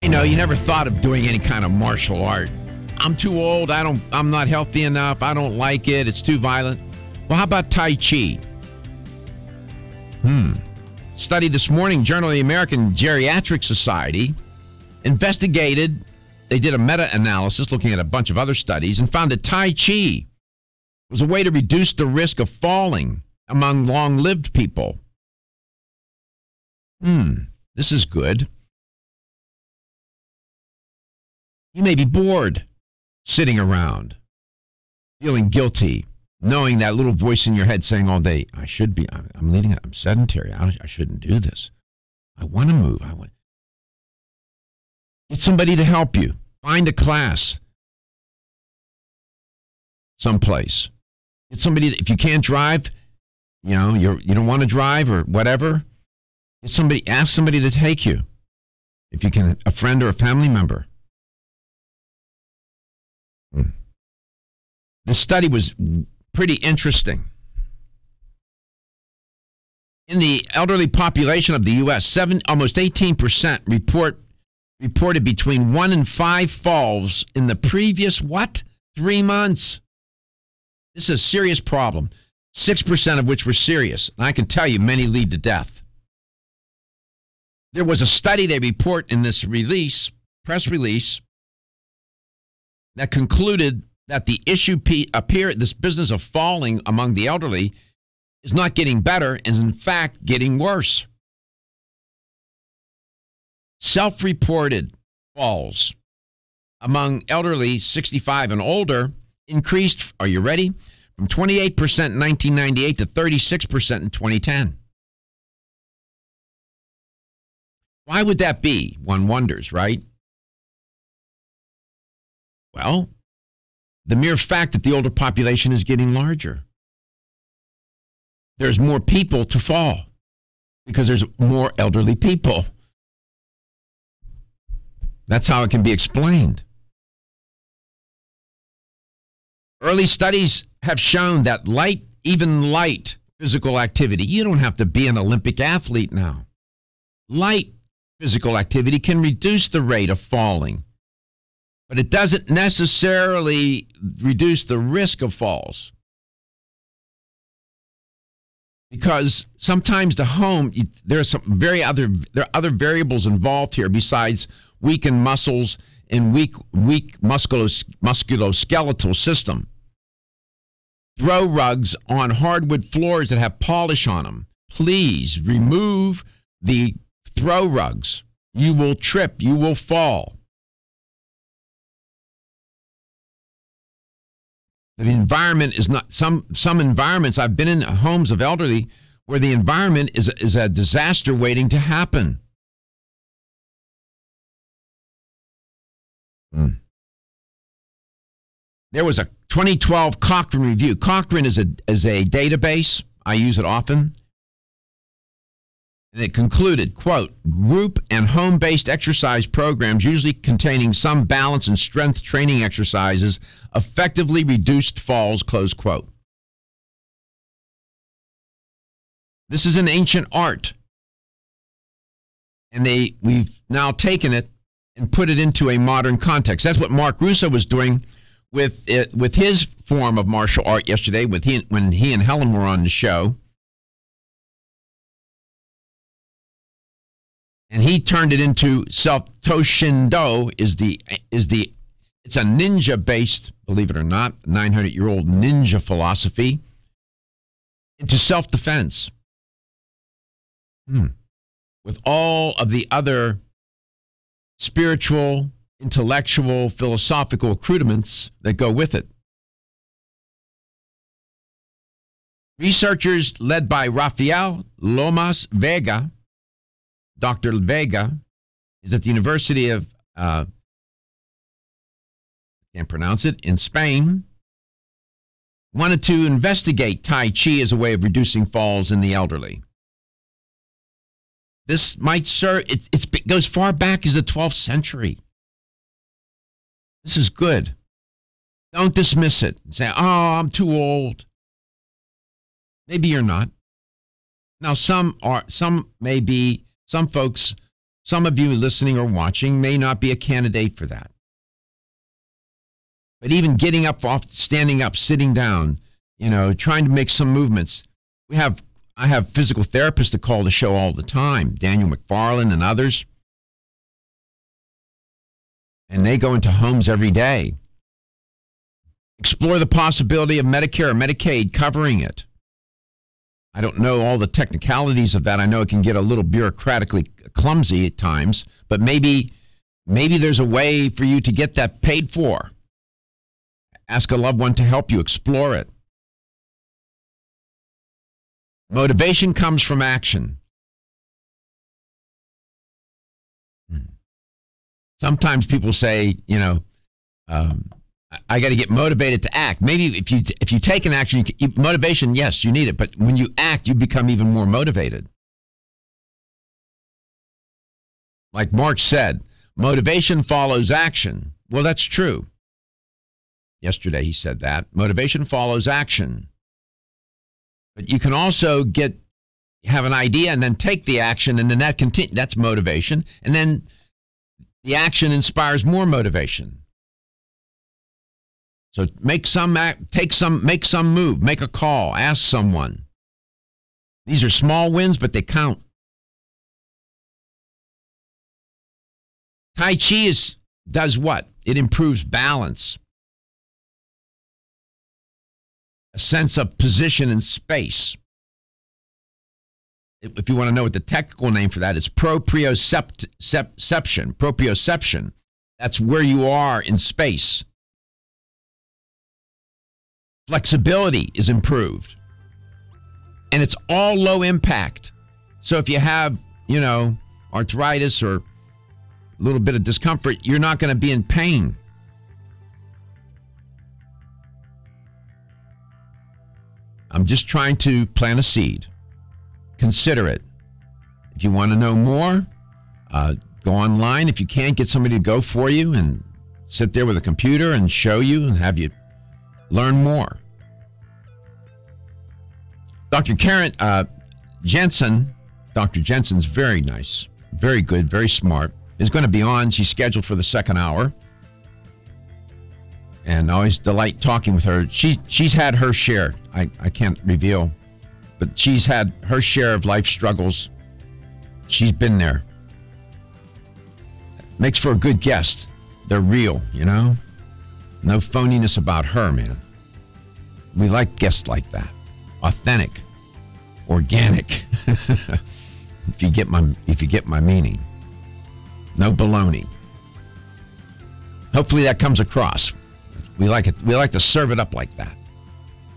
A: You know, you never thought of doing any kind of martial art. I'm too old. I'm not healthy enough. I don't like it. It's too violent. Well, how about Tai Chi? Study this morning, Journal of the American Geriatric Society investigated. They did a meta-analysis looking at a bunch of other studies and found that Tai Chi was a way to reduce the risk of falling among long-lived people. This is good. You may be bored sitting around, feeling guilty, knowing that little voice in your head saying all day, I'm sedentary. I shouldn't do this. I want to move. Get somebody to help you. Find a class someplace. Get somebody, if you can't drive, you don't want to drive or whatever, ask somebody to take you. If you can, a friend or a family member. This study was pretty interesting. In the elderly population of the U.S., almost 18% reported between 1 and 5 falls in the previous, 3 months. This is a serious problem, 6% of which were serious. And I can tell you, many lead to death. There was a study they report in this press release, that concluded that the issue this business of falling among the elderly is not getting better, and is in fact getting worse. Self-reported falls among elderly 65 and older increased, are you ready, from 28% in 1998 to 36% in 2010. Why would that be? One wonders, right? Well, the mere fact that the older population is getting larger. There's more people to fall because there's more elderly people. That's how it can be explained. Early studies have shown that even light physical activity, you don't have to be an Olympic athlete now. Light physical activity can reduce the rate of falling, but it doesn't necessarily reduce the risk of falls. Because sometimes there are other variables involved here besides weakened muscles and weak musculoskeletal system. Throw rugs on hardwood floors that have polish on them. Please remove the throw rugs. You will trip. You will fall. The environment is not, some environments, I've been in homes of elderly where the environment is a disaster waiting to happen. There was a 2012 Cochrane review. Cochrane is a database. I use it often. And it concluded, quote, group and home-based exercise programs, usually containing some balance and strength training exercises, effectively reduced falls, close quote. This is an ancient art. And we've now taken it and put it into a modern context. That's what Mark Russo was doing with his form of martial art yesterday when he and Helen were on the show. And he turned it into Toshindo it's a ninja-based, believe it or not, 900-year-old ninja philosophy into self-defense. With all of the other spiritual, intellectual, philosophical accoutrements that go with it. Researchers led by Rafael Lomas Vega, Dr. Vega, is at the University of, can't pronounce it, in Spain, wanted to investigate Tai Chi as a way of reducing falls in the elderly. This might serve, it goes far back as the 12th century. This is good. Don't dismiss it. Say, oh, I'm too old. Maybe you're not. Now, some folks Some of you listening or watching may not be a candidate for that. But even getting up, standing up, sitting down, trying to make some movements. I have physical therapists that call the show all the time, Daniel McFarland and others. And they go into homes every day. Explore the possibility of Medicare or Medicaid covering it. I don't know all the technicalities of that. I know it can get a little bureaucratically clumsy at times, but maybe there's a way for you to get that paid for. Ask a loved one to help you explore it. Motivation comes from action. Sometimes people say, I got to get motivated to act. Maybe if you take an action, motivation, yes, you need it. But when you act, you become even more motivated. Like Mark said, motivation follows action. Well, that's true. Yesterday he said that. Motivation follows action. But you can also have an idea and then take the action, and then that's motivation. And then the action inspires more motivation. So make some move, make a call, ask someone. These are small wins, but they count. Tai Chi does what? It improves balance. A sense of position in space. If you want to know what the technical name for that is, proprioception. Proprioception. That's where you are in space. Flexibility is improved. And it's all low impact. So if you have, arthritis or a little bit of discomfort, you're not going to be in pain. I'm just trying to plant a seed. Consider it. If you want to know more, go online. If you can't, get somebody to go for you and sit there with a computer and show you and have you learn more. Dr. Karen Jensen, Dr. Jensen's very nice, very good, very smart, is going to be on. She's scheduled for the second hour. And I always delight talking with her. She's had her share. I can't reveal, but she's had her share of life struggles. She's been there. Makes for a good guest. They're real, No phoniness about her, man. We like guests like that. Authentic. Organic. If you get my meaning. No baloney. Hopefully that comes across. We like it. We like to serve it up like that.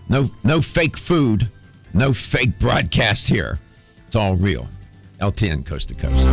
A: No fake food, no fake broadcast here. It's all real. LTN coast to coast.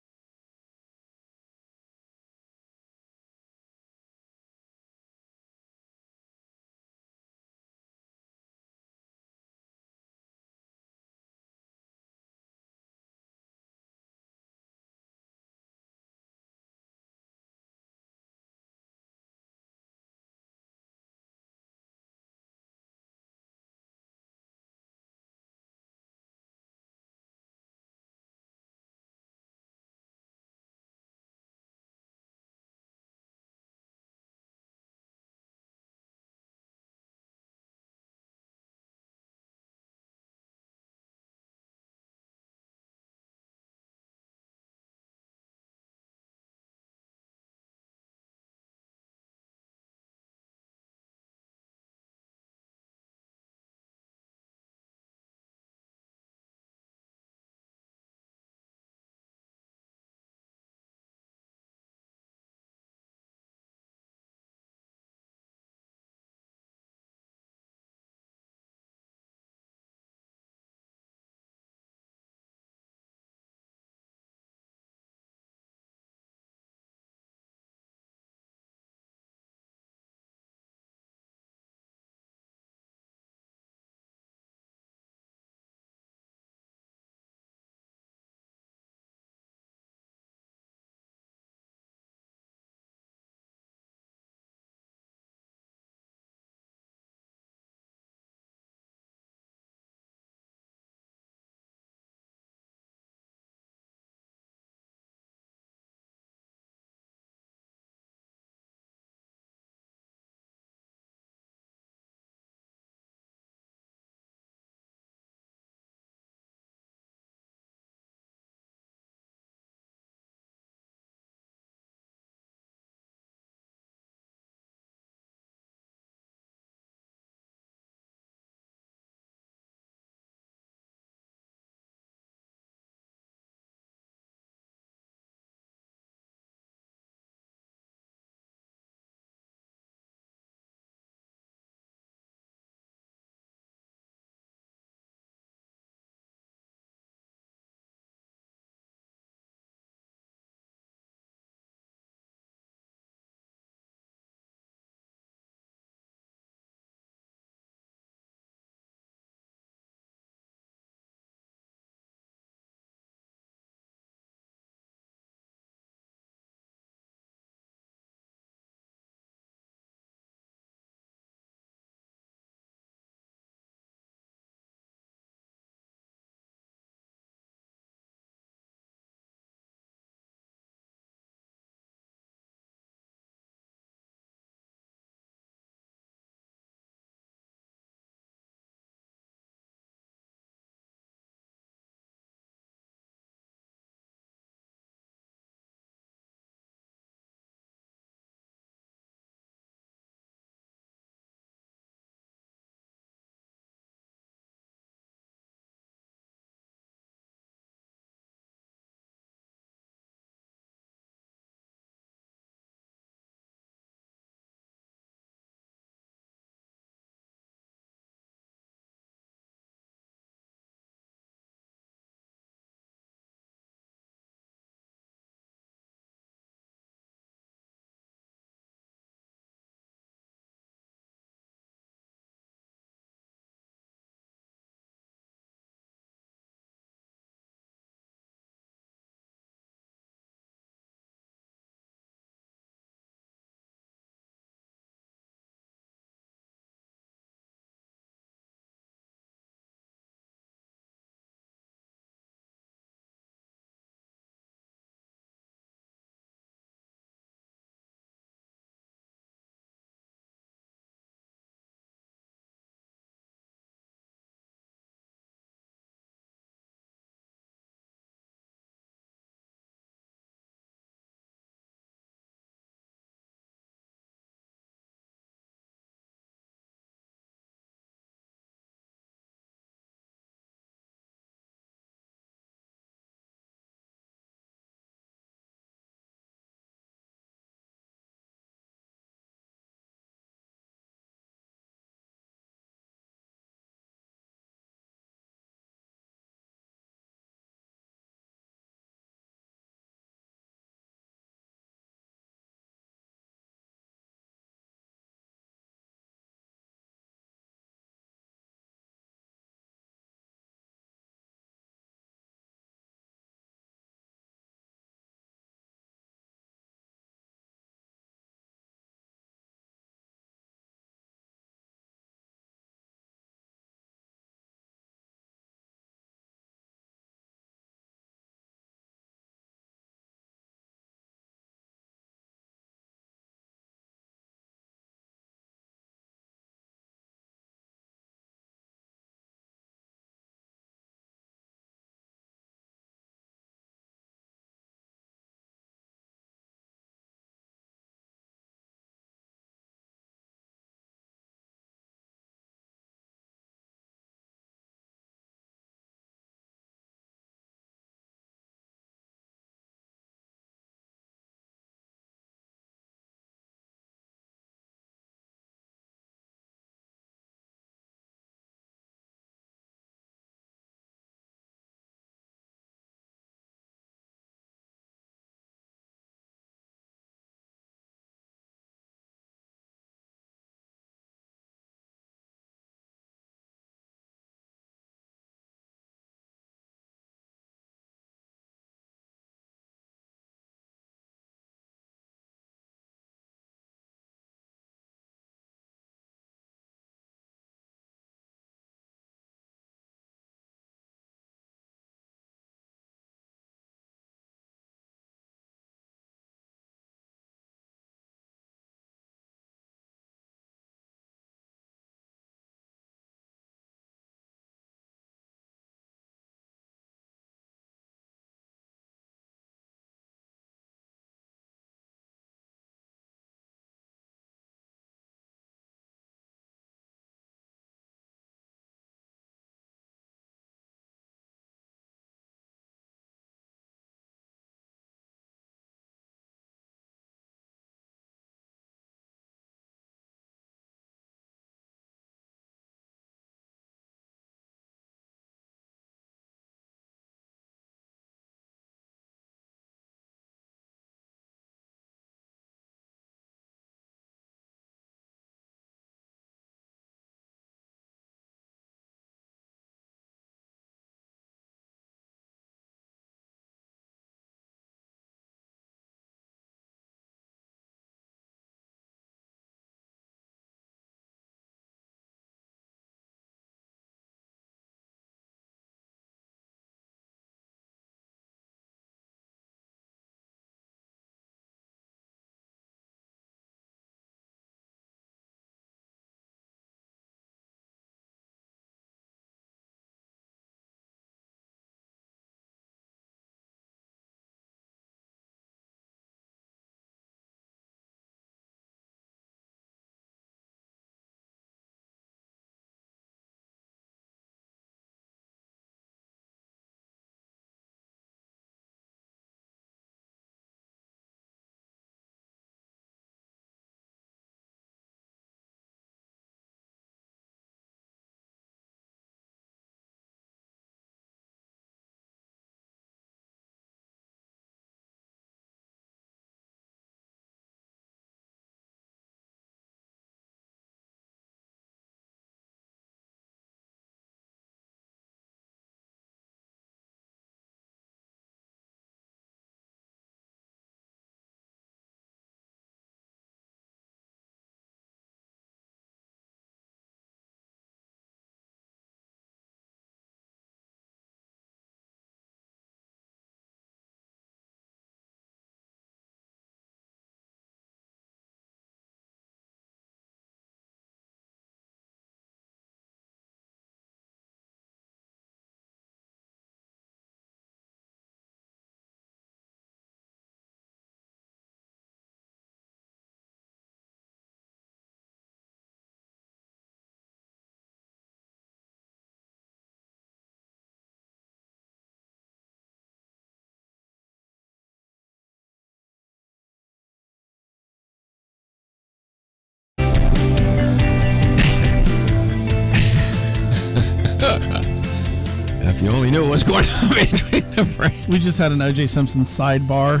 A: knew what was going on between the brain.
B: We just had an O.J. Simpson sidebar.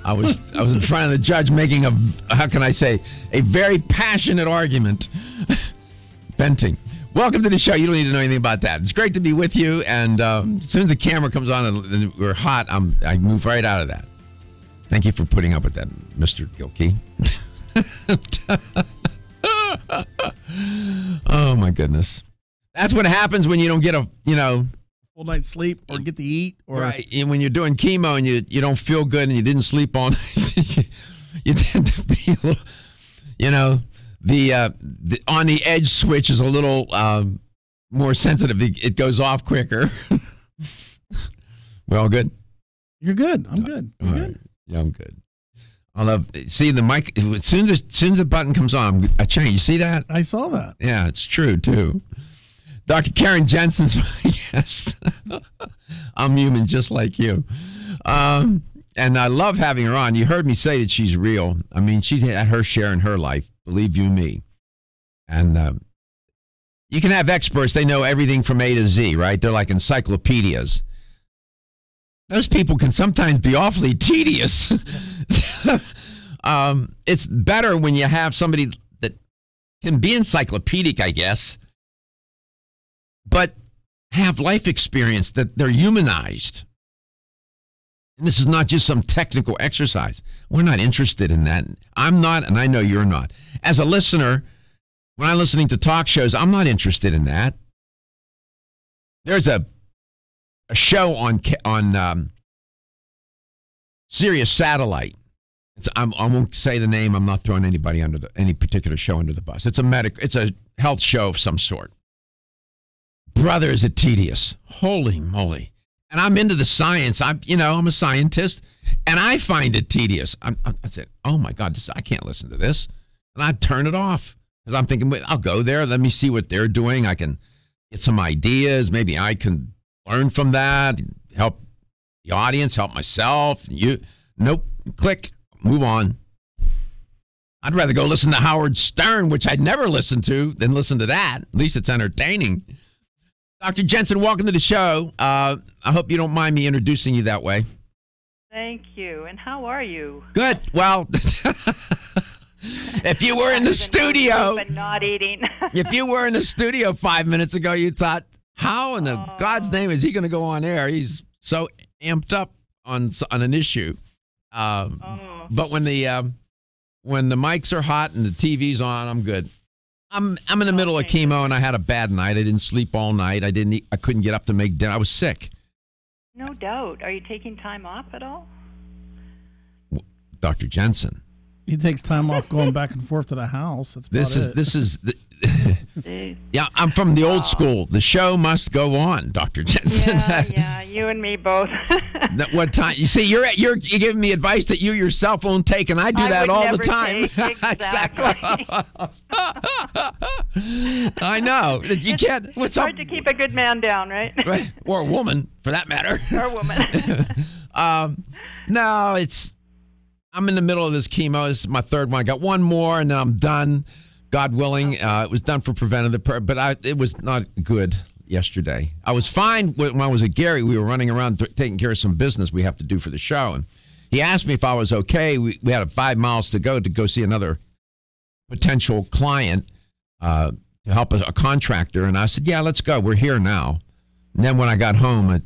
A: I was in front of the judge making a very passionate argument. Venting. Welcome to the show. You don't need to know anything about that. It's great to be with you. And as soon as the camera comes on and we're hot, I move right out of that. Thank you for putting up with that, Mr. Gilkey. Oh, my goodness. That's what happens when you don't get a
B: full night's sleep or get to eat. Or
A: right. And when you're doing chemo and you don't feel good and you didn't sleep all night, you tend to be a little, the on the edge switch is a little more sensitive. It goes off quicker. We all good?
B: You're good. I'm good. You're good?
A: Right. Yeah, I'm good. I love see the mic as soon as the button comes on, I change. You see that?
B: I saw that.
A: Yeah, it's true too. Dr. Karen Jensen's my guest. I'm human just like you. And I love having her on. You heard me say that she's real. I mean, she's had her share in her life. Believe you me. And you can have experts. They know everything from A to Z, right? They're like encyclopedias. Those people can sometimes be awfully tedious. It's better when you have somebody that can be encyclopedic, I guess, but have life experience, that they're humanized. And this is not just some technical exercise. We're not interested in that. I'm not, and I know you're not. As a listener, when I'm listening to talk shows, I'm not interested in that. There's a show on Sirius Satellite. I won't say the name. I'm not throwing anybody any particular show under the bus. It's a health show of some sort. Brother, is it tedious? Holy moly! And I'm into the science. I'm a scientist, and I find it tedious. I said, oh my God, I can't listen to this, and I turn it off because I'm thinking, I'll go there. Let me see what they're doing. I can get some ideas. Maybe I can learn from that. Help the audience. Help myself. Nope. Click. Move on. I'd rather go listen to Howard Stern, which I'd never listen to, than listen to that. At least it's entertaining. Dr. Jensen, welcome to the show. I hope you don't mind me introducing you that way.
G: Thank you. And how are you?
A: Good. Well, if you were in the studio,
G: but not eating.
A: If you were in the studio 5 minutes ago, you thought, how in God's name is he going to go on air? He's so amped up on an issue. But when the mics are hot and the TV's on, I'm good. I'm in the middle of chemo, and I had a bad night. I didn't sleep all night. I couldn't get up to make dinner. I was sick.
G: No doubt. Are you taking time off at all?
A: Dr. Jensen.
B: He takes time off going back and forth to the house. That's about
A: This is yeah, I'm from the old school. The show must go on, Dr. Jensen.
G: Yeah, you and me both.
A: What time? You see, you're giving me advice that you yourself won't take, and I do that all the time.
G: Exactly.
A: I know. You can't.
G: It's hard to keep a good man down, right?
A: Right, or a woman, for that matter.
G: Or a woman.
A: No, I'm in the middle of this chemo. This is my third one. I got one more, and then I'm done. God willing. It was done for preventative, but it was not good yesterday. I was fine when I was at Gary. We were running around taking care of some business we have to do for the show, and he asked me if I was okay. We had 5 miles to go see another potential client to help a contractor, and I said, yeah, let's go. We're here now. And then when I got home,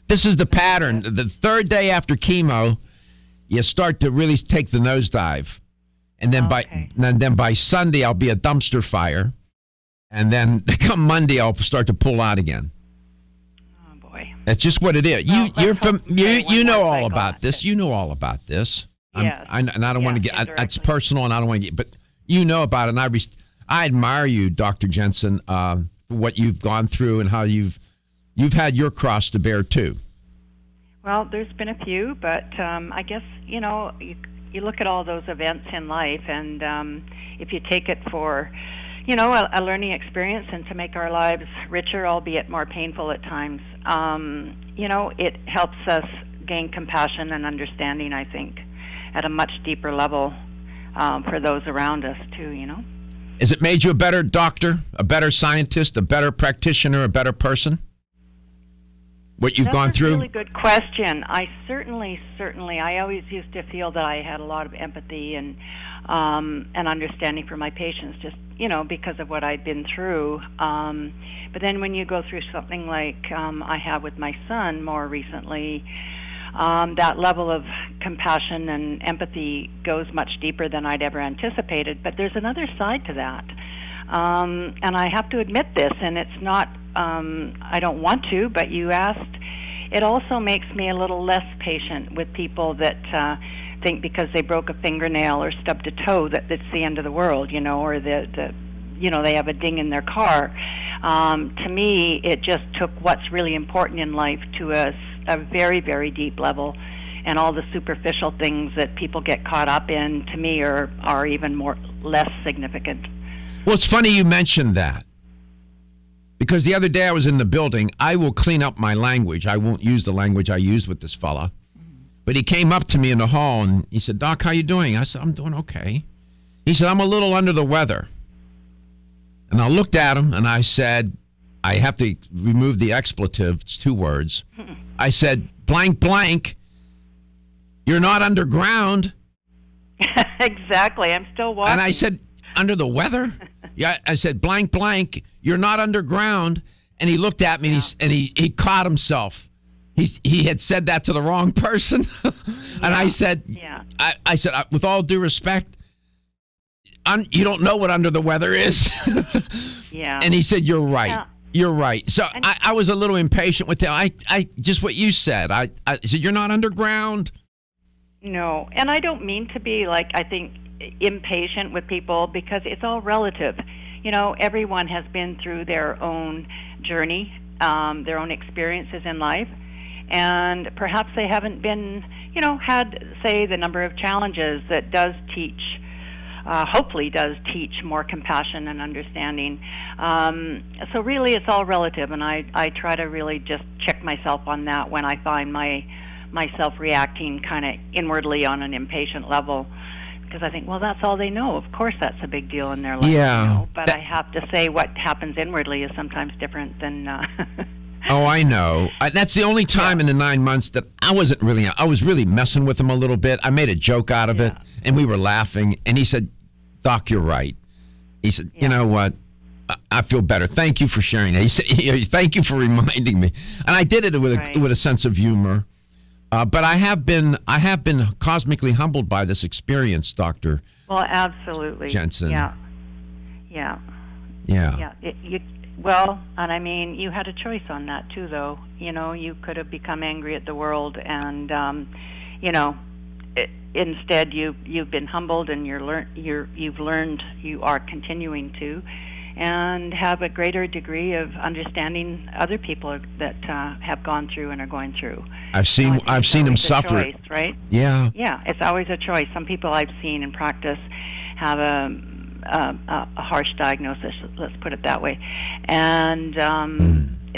A: this is the pattern. The third day after chemo, you start to really take the nosedive. And then by Sunday, I'll be a dumpster fire. And then come Monday, I'll start to pull out again.
G: Oh, boy.
A: That's just what it is. You know all about this. You know all about this.
G: Yes.
A: And I don't want to get, it's personal, and I don't want to get, but you know about it. And I admire you, Dr. Jensen, for what you've gone through and how you've had your cross to bear too.
G: Well, there's been a few, but I guess, you look at all those events in life, and if you take it for, a learning experience and to make our lives richer, albeit more painful at times, it helps us gain compassion and understanding, I think, at a much deeper level for those around us, too,
A: Has it made you a better doctor, a better scientist, a better practitioner, a better person? What you've gone through?
G: That's a really good question. I certainly, I always used to feel that I had a lot of empathy and understanding for my patients, just, because of what I'd been through. But then when you go through something like I have with my son more recently, that level of compassion and empathy goes much deeper than I'd ever anticipated. But there's another side to that. And I have to admit this, and it's not, I don't want to, but you asked, it also makes me a little less patient with people that think because they broke a fingernail or stubbed a toe that it's the end of the world, or they have a ding in their car. To me, it just took what's really important in life to a very, very deep level, and all the superficial things that people get caught up in, to me, are even less significant.
A: Well, it's funny you mentioned that, because the other day I was in the building. I will clean up my language. I won't use the language I used with this fella. But he came up to me in the hall and he said, "Doc, how you doing?" I said, "I'm doing okay." He said, "I'm a little under the weather." And I looked at him and I said, I have to remove the expletive. It's 2 words. I said, "Blank, blank, you're not underground."
G: Exactly. I'm still walking.
A: And I said, "Under the weather?" Yeah, I said, "Blank, blank, you're not underground." And he looked at me and he caught himself. He had said that to the wrong person. And I said, I said, with all due respect, you don't know what under the weather is.
G: Yeah.
A: And he said, "You're right. Yeah. You're right." So I was a little impatient with him. I just what you said. I said, "You're not underground."
G: No, and I don't mean to be I think impatient with people, because it's all relative. Everyone has been through their own journey, their own experiences in life, and perhaps they haven't been, had, say, the number of challenges that does teach, hopefully does teach more compassion and understanding. So really it's all relative, and I try to really just check myself on that when I find myself reacting kind of inwardly on an impatient level, because I think, well, that's all they know. Of course that's a big deal in their life. Yeah. But I have to say what happens inwardly is sometimes different than...
A: Oh, I know. That's the only time in the 9 months that I was really messing with him a little bit. I made a joke out of it, and we were laughing, and he said, "Doc, you're right." He said, "You know what? I feel better. Thank you for sharing that." He said, "Thank you for reminding me." And I did it with a sense of humor. But I have been cosmically humbled by this experience, Dr.
G: Well, absolutely.
A: Jensen.
G: Yeah. Well, and I mean, you had a choice on that too, though. You could have become angry at the world, and instead you've been humbled, and you've learned, you are continuing to, and have a greater degree of understanding other people that have gone through and are going through.
A: I've seen them suffer.
G: Choice, right?
A: Yeah.
G: Yeah, it's always a choice. Some people I've seen in practice have a harsh diagnosis, let's put it that way, and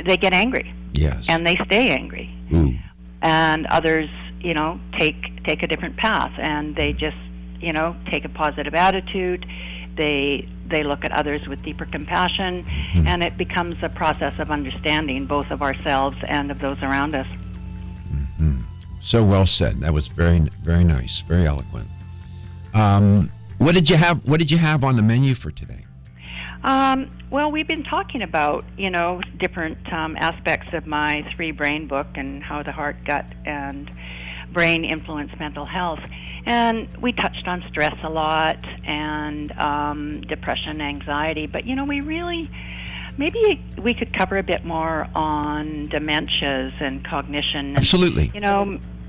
G: they get angry.
A: Yes.
G: And they stay angry.
A: Ooh.
G: And others, take a different path, and they just, take a positive attitude. They look at others with deeper compassion, and it becomes a process of understanding, both of ourselves and of those around us.
A: Mm-hmm. So well said. That was very, very nice, very eloquent. What did you have on the menu for today?
G: Well, we've been talking about, different aspects of my 3-brain book and how the heart, gut, and brain influence mental health. And we touched on stress a lot and depression, anxiety. But, maybe we could cover a bit more on dementias and cognition.
A: Absolutely.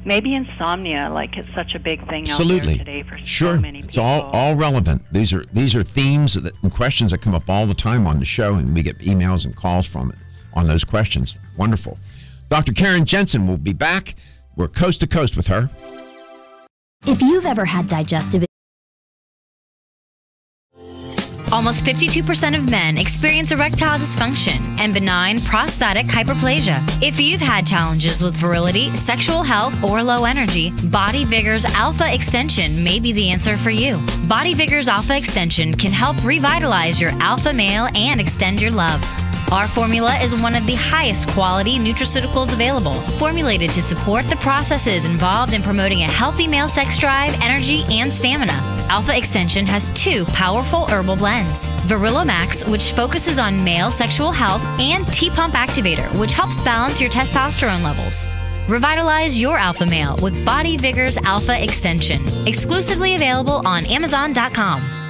G: Maybe insomnia, it's such a big thing
A: Absolutely.
G: out there today for so many people.
A: It's all relevant. These are themes and questions that come up all the time on the show, and we get emails and calls from it on those questions. Wonderful. Dr. Karen Jensen will be back. We're coast to coast with her.
H: If you've ever had digestive Almost 52% of men experience erectile dysfunction and benign prostatic hyperplasia. If you've had challenges with virility, sexual health, or low energy, Body Vigor's Alpha Extension may be the answer for you. Body Vigor's Alpha Extension can help revitalize your alpha male and extend your love. Our formula is one of the highest quality nutraceuticals available, formulated to support the processes involved in promoting a healthy male sex drive, energy, and stamina. Alpha Extension has 2 powerful herbal blends, Virilomax, which focuses on male sexual health, and T-Pump Activator, which helps balance your testosterone levels. Revitalize your alpha male with Body Vigor's Alpha Extension, exclusively available on Amazon.com.